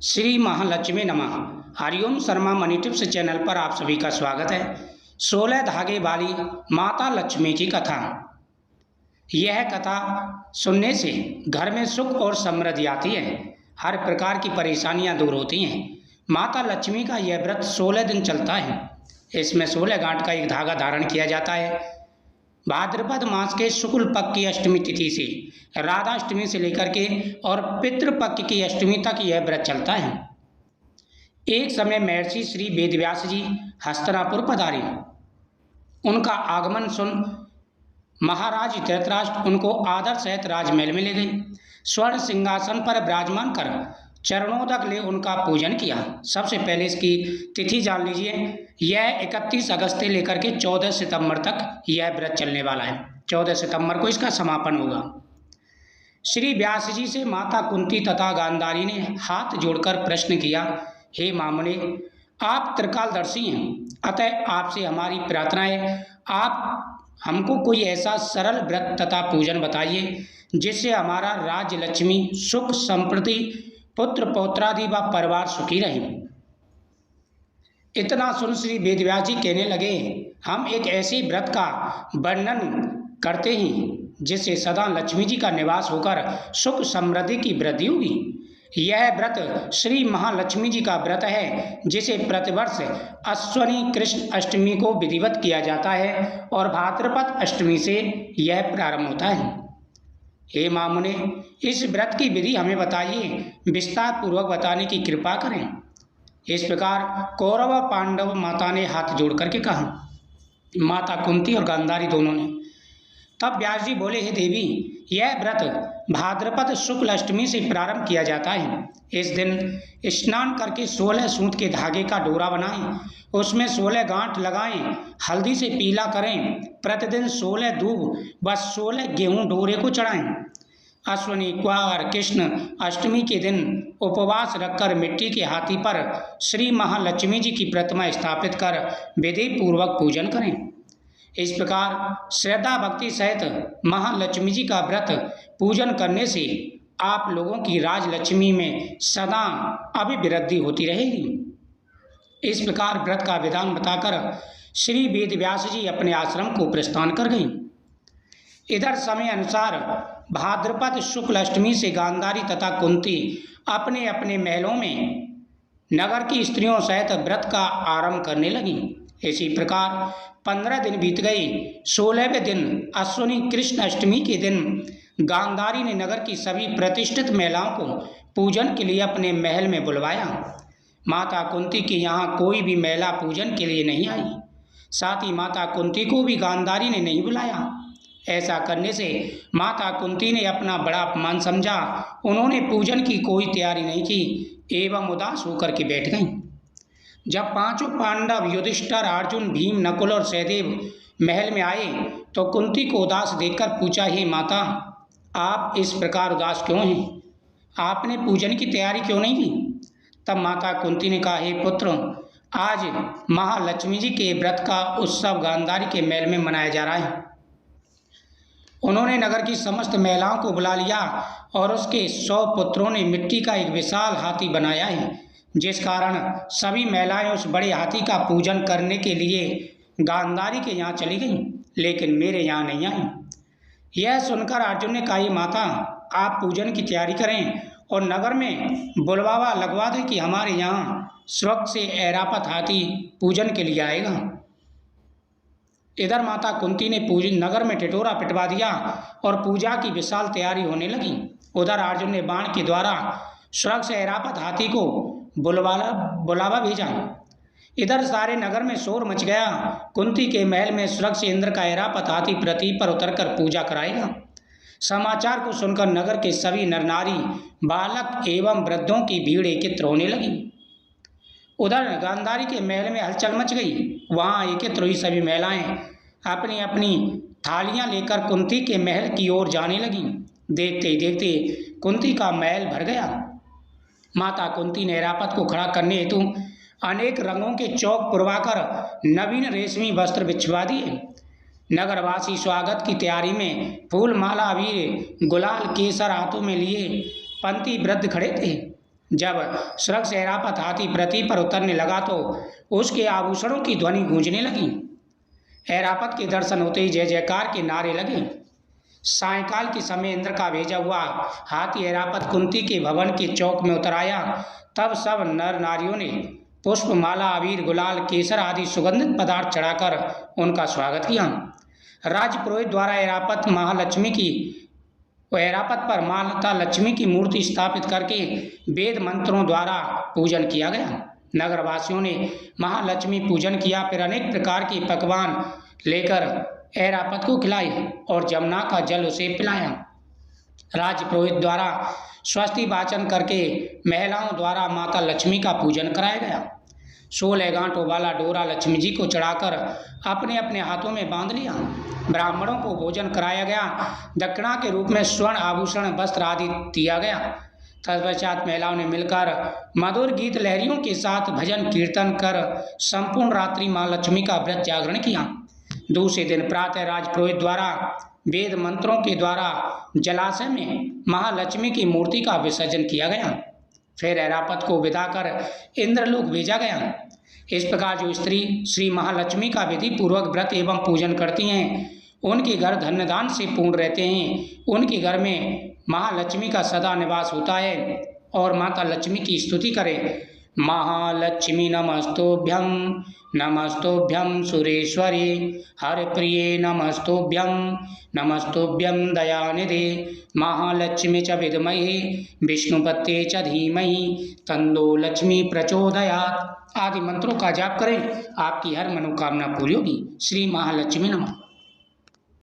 श्री महालक्ष्मी नमः। Hariom Sharma money tips channel पर आप सभी का स्वागत है। 16 धागे वाली माता लक्ष्मी की कथा। यह कथा सुनने से घर में सुख और समृद्धि आती है, हर प्रकार की परेशानियां दूर होती हैं। माता लक्ष्मी का यह व्रत 16 दिन चलता है। इसमें 16 गांठ का एक धागा धारण किया जाता है। भाद्रपद मास के शुक्ल पक्ष की अष्टमी तिथि से राधाष्टमी से लेकर के और पितृपक्ष की अष्टमी तक यह व्रत चलता है। एक समय महर्षि श्री वेदव्यास जी हस्तिनापुर पधारे। उनका आगमन सुन महाराज धृतराष्ट्र उनको आदर सहित राजमहल में ले गए। स्वर्ण सिंहासन पर विराजमान कर चरणों तक ले उनका पूजन किया। सबसे पहले इसकी तिथि जान लीजिए। यह 31 अगस्त से लेकर के 14 सितंबर तक यह व्रत चलने वाला है। 14 सितंबर को इसका समापन होगा। श्री व्यास जी से माता कुंती तथा गांधारी ने हाथ जोड़कर प्रश्न किया, हे मामुने, आप त्रिकालदर्शी हैं, अतः आपसे हमारी प्रार्थना है, आप हमको कोई ऐसा सरल व्रत तथा पूजन बताइए जिससे हमारा राज्य लक्ष्मी सुख संपत्ति पुत्र पौत्रादि व परिवार सुखी रहे। इतना सुन श्री वेदव्यास जी कहने लगे, हम एक ऐसे व्रत का वर्णन करते हैं जिससे सदा लक्ष्मी जी का निवास होकर सुख समृद्धि की वृद्धि होगी। यह व्रत श्री महालक्ष्मी जी का व्रत है जिसे प्रतिवर्ष अश्वनी कृष्ण अष्टमी को विधिवत किया जाता है और भाद्रपद अष्टमी से यह प्रारंभ होता है। हे मामुने, इस व्रत की विधि हमें बताइए, विस्तार पूर्वक बताने की कृपा करें। इस प्रकार कौरव व पांडव माता ने हाथ जोड़ करके कहा, माता कुंती और गांधारी दोनों ने। तब व्यास जी बोले, हे देवी, यह व्रत भाद्रपद शुक्ल अष्टमी से प्रारंभ किया जाता है। इस दिन स्नान करके 16 सूत के धागे का डोरा बनाएं, उसमें 16 गांठ लगाएं, हल्दी से पीला करें, प्रतिदिन 16 दूब व 16 गेहूं डोरे को चढ़ाएं। अश्वनी क्वार कृष्ण अष्टमी के दिन उपवास रखकर मिट्टी के हाथी पर श्री महालक्ष्मी जी की प्रतिमा स्थापित कर विधि पूर्वक पूजन करें। इस प्रकार श्रद्धा भक्ति सहित महालक्ष्मी जी का व्रत पूजन करने से आप लोगों की राजलक्ष्मी में सदा अभिवृद्धि होती रहेगी। इस प्रकार व्रत का विधान बताकर श्री वेदव्यास जी अपने आश्रम को प्रस्थान कर गईं। इधर समय अनुसार भाद्रपद शुक्ल अष्टमी से गांधारी तथा कुंती अपने अपने महलों में नगर की स्त्रियों सहित व्रत का आरंभ करने लगीं। इसी प्रकार 15 दिन बीत गए। 16वें दिन अश्वनी कृष्ण अष्टमी के दिन गांधारी ने नगर की सभी प्रतिष्ठित महिलाओं को पूजन के लिए अपने महल में बुलवाया। माता कुंती के यहाँ कोई भी महिला पूजन के लिए नहीं आई। साथ ही माता कुंती को भी गांधारी ने नहीं बुलाया। ऐसा करने से माता कुंती ने अपना बड़ा अपमान समझा। उन्होंने पूजन की कोई तैयारी नहीं की एवं उदास होकर के बैठ गईं। जब पांचों पांडव युधिष्ठिर, अर्जुन, भीम, नकुल और सहदेव महल में आए तो कुंती को उदास देखकर पूछा, हे माता, आप इस प्रकार उदास क्यों हैं? आपने पूजन की तैयारी क्यों नहीं की? तब माता कुंती ने कहा, हे पुत्र, आज महालक्ष्मी जी के व्रत का उत्सव गांधारी के महल में मनाया जा रहा है। उन्होंने नगर की समस्त महिलाओं को बुला लिया और उसके 100 पुत्रों ने मिट्टी का एक विशाल हाथी बनाया है, जिस कारण सभी महिलाएं उस बड़े हाथी का पूजन करने के लिए गांधारी के यहाँ चली गईं, लेकिन मेरे यहाँ नहीं आई। यह सुनकर अर्जुन ने कहा, माता, आप पूजन की तैयारी करें और नगर में बुलवावा लगवा दें कि हमारे यहाँ स्वर्ग से ऐरावत हाथी पूजन के लिए आएगा। इधर माता कुंती ने पूजन नगर में टिटोरा पिटवा दिया और पूजा की विशाल तैयारी होने लगी। उधर अर्जुन ने बाण के द्वारा स्वर्ग से ऐरावत हाथी को बुलावा भेजा। इधर सारे नगर में शोर मच गया। कुंती के महल में स्वर्ग से इंद्र का ऐरावत हाथी पृथ्वी पर उतरकर पूजा कराएगा। समाचार को सुनकर नगर के सभी नर नारी, बालक एवं वृद्धों की भीड़ एकत्र होने लगी। उधर गांधारी के महल में हलचल मच गई। वहाँ एकत्र हुई सभी महिलाएं अपनी अपनी थालियां लेकर कुंती के महल की ओर जाने लगीं। देखते ही देखते कुंती का महल भर गया। माता कुंती ने ऐरावत को खड़ा करने हेतु अनेक रंगों के चौक पुरवाकर नवीन रेशमी वस्त्र बिछवा दिए। नगरवासी स्वागत की तैयारी में फूल, माला, अबीर, गुलाल, केसर हाथों में लिए पंक्ति वृद्ध खड़े थे। जब स्वर्ग से ऐरापत हाथी पृथ्वी पर उतरने लगा तो उसके आभूषणों की ध्वनि गूंजने लगी। ऐरापत के दर्शन होते ही जय जयकार के नारे लगे। सायंकाल के समय इंद्र का भेजा हुआ हाथी ऐरापत कुंती के भवन के चौक में उतर आया। तब सब नर नारियों ने पुष्प माला अबीर गुलाल केसर आदि सुगंधित पदार्थ चढ़ाकर उनका स्वागत किया। राजपुरोहित द्वारा ऐरापत पर माता लक्ष्मी की मूर्ति स्थापित करके वेद मंत्रों द्वारा पूजन किया गया। नगरवासियों ने महालक्ष्मी पूजन किया, फिर अनेक प्रकार के पकवान लेकर ऐरापत को खिलाए और जमुना का जल उसे पिलाया। राजपुरोहित द्वारा स्वस्ति वाचन करके महिलाओं द्वारा माता लक्ष्मी का पूजन कराया गया। 16 गांठों वाला डोरा लक्ष्मी जी को चढ़ाकर अपने अपने हाथों में बांध लिया। ब्राह्मणों को भोजन कराया गया। दक्षिणा के रूप में स्वर्ण आभूषण वस्त्र आदि दिया गया। तत्पश्चात महिलाओं ने मिलकर मधुर गीत लहरियों के साथ भजन कीर्तन कर संपूर्ण रात्रि माँ लक्ष्मी का व्रत जागरण किया। दूसरे दिन प्रातः राजपुरोहित द्वारा वेद मंत्रों के द्वारा जलाशय में महालक्ष्मी की मूर्ति का विसर्जन किया गया। फिर ऐरापत को विदा कर इंद्रलोक भेजा गया। इस प्रकार जो स्त्री श्री महालक्ष्मी का विधि पूर्वक व्रत एवं पूजन करती हैं, उनके घर धन्य दान से पूर्ण रहते हैं। उनके घर में महालक्ष्मी का सदा निवास होता है। और माता लक्ष्मी की स्तुति करें। महालक्ष्मी नमस्तुभ्यं नमस्तुभ्यं सुरेश्वरी हरप्रिये नमस्तुभ्यं दयानिधे महालक्ष्मी च विद्महे विष्णुपत्ये च धीमहि तन्नो लक्ष्मी प्रचोदयात् आदि मंत्रों का जाप करें। आपकी हर मनोकामना पूरी होगी। श्री महालक्ष्मी नमः।